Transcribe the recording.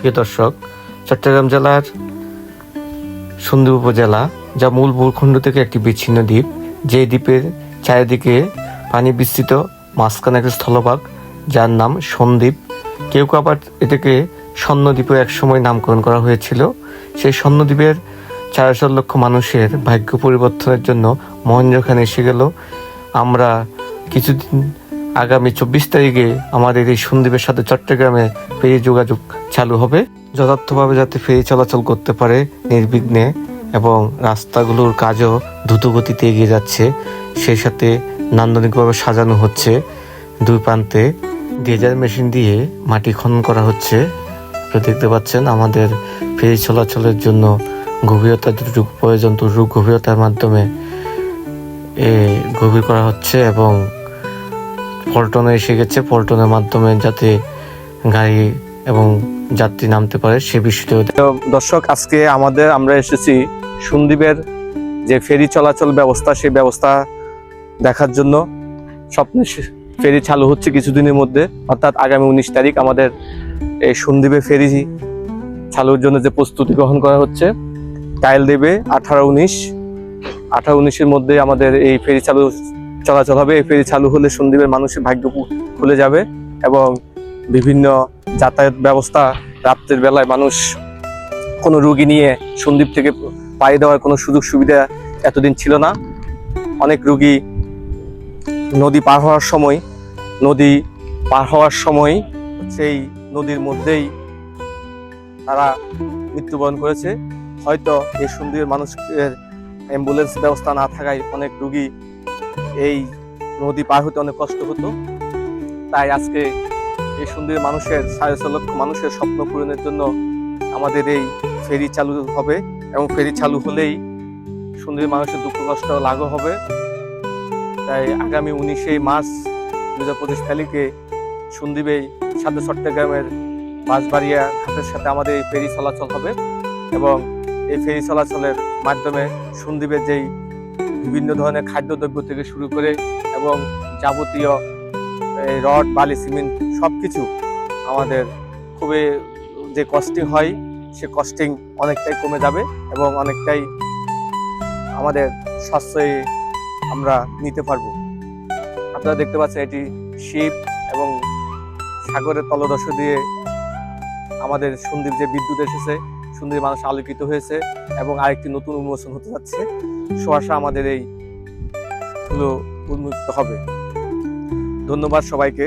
প্রিয় দর্শক, চট্টগ্রাম জেলার সন্দ্বীপ উপজেলা, যা মূল ভূখণ্ড থেকে একটি বিচ্ছিন্ন দ্বীপ, যে দ্বীপের চারিদিকে পানি বিস্তৃত, মাঝখানে একটি স্থলভাগ যার নাম সন্দ্বীপ। কেউ কেউ আবার এটাকে স্বর্ণদ্বীপে একসময় নামকরণ করা হয়েছিল। সেই স্বর্ণদ্বীপের 4.5 লক্ষ মানুষের ভাগ্য পরিবর্তনের জন্য মহেন্দ্রখানে এসে গেল। আমরা কিছুদিন আগামী 24 তারিখে আমাদের এই সন্দ্বীপের সাথে চট্টগ্রামে ফেরি যোগাযোগ চালু হবে, যথার্থভাবে যাতে ফেরি চলাচল করতে পারে নির্বিঘ্নে, এবং রাস্তাগুলোর কাজও দ্রুতগতিতে এগিয়ে যাচ্ছে। সেই সাথে নান্দনিকভাবে সাজানো হচ্ছে, দুই প্রান্তে ড্রেজার মেশিন দিয়ে মাটি খনন করা হচ্ছে। দেখতে পাচ্ছেন আমাদের ফেরি চলাচলের জন্য গভীরতা যতটুকু প্রয়োজন ততটুকু গভীরতার মাধ্যমে গভীর করা হচ্ছে, এবং পল্টনে এসে গেছে। পল্টনের মাধ্যমে যাতে গাড়ি এবং যাত্রী নামতে পারে সে বিষয়টা। দর্শক, আজকে আমরা এসেছি সন্দ্বীপের যে ফেরি চলাচল ব্যবস্থা, সেই ব্যবস্থা দেখার জন্য। স্বপ্নের ফেরি চালু হচ্ছে কিছুদিনের মধ্যে, অর্থাৎ আগামী 19 তারিখ আমাদের এই সন্দ্বীপে ফেরি চালুর জন্য যে প্রস্তুতি গ্রহণ করা হচ্ছে। টাইল দেবে 18-19-এর মধ্যে আমাদের এই ফেরি চলাচল হবে। এই ফেরি চালু হলে সন্দ্বীপের মানুষের ভাগ্য খুলে যাবে, এবং বিভিন্ন যাতায়াত ব্যবস্থা, রাত্রের বেলায় মানুষ কোনো রোগী নিয়ে সন্দ্বীপ থেকে পাড়ি দেওয়ার কোনো সুযোগ সুবিধা এতদিন ছিল না। অনেক রোগী নদী পার হওয়ার সময় সেই নদীর মধ্যেই তারা মৃত্যুবরণ করেছে। হয়তো এই সন্দ্বীপের মানুষের অ্যাম্বুলেন্স ব্যবস্থা না থাকায় অনেক রোগী এই নদী পার হতে অনেক কষ্ট হতো। তাই আজকে এই সন্দ্বীপের মানুষের 6.5 লক্ষ মানুষের স্বপ্ন পূরণের জন্য আমাদের এই ফেরি চালু হবে, এবং ফেরি চালু হলেই সন্দ্বীপের মানুষের দুঃখ কষ্ট লাঘব হবে। তাই আগামী 19 মার্চ 2025 তারিখে সন্দ্বীপে সাথে চট্টগ্রামের বাঁশবাড়িয়া ঘাটের সাথে আমাদের এই ফেরি চলাচল হবে, এবং এই ফেরি চলাচলের মাধ্যমে সন্দ্বীপের যেই বিভিন্ন ধরনের খাদ্যদ্রব্য থেকে শুরু করে এবং যাবতীয় রড, বালি, সিমেন্ট সবকিছু আমাদের খুবই যে কস্টিং হয়, সে কস্টিং অনেকটাই কমে যাবে, এবং অনেকটাই আমাদের সাশ্রয়ী আমরা নিতে পারবো। আপনারা দেখতে পাচ্ছেন এটি শিপ এবং সাগরের তলদেশ দিয়ে আমাদের সন্দ্বীপ যে বিদ্যুৎ এসেছে, সন্দ্বীপ মানুষ আলোকিত হয়েছে, এবং আরেকটি নতুন উন্মোচন হতে যাচ্ছে। সহসা আমাদের এইগুলো উন্মুক্ত হবে। ধন্যবাদ সবাইকে।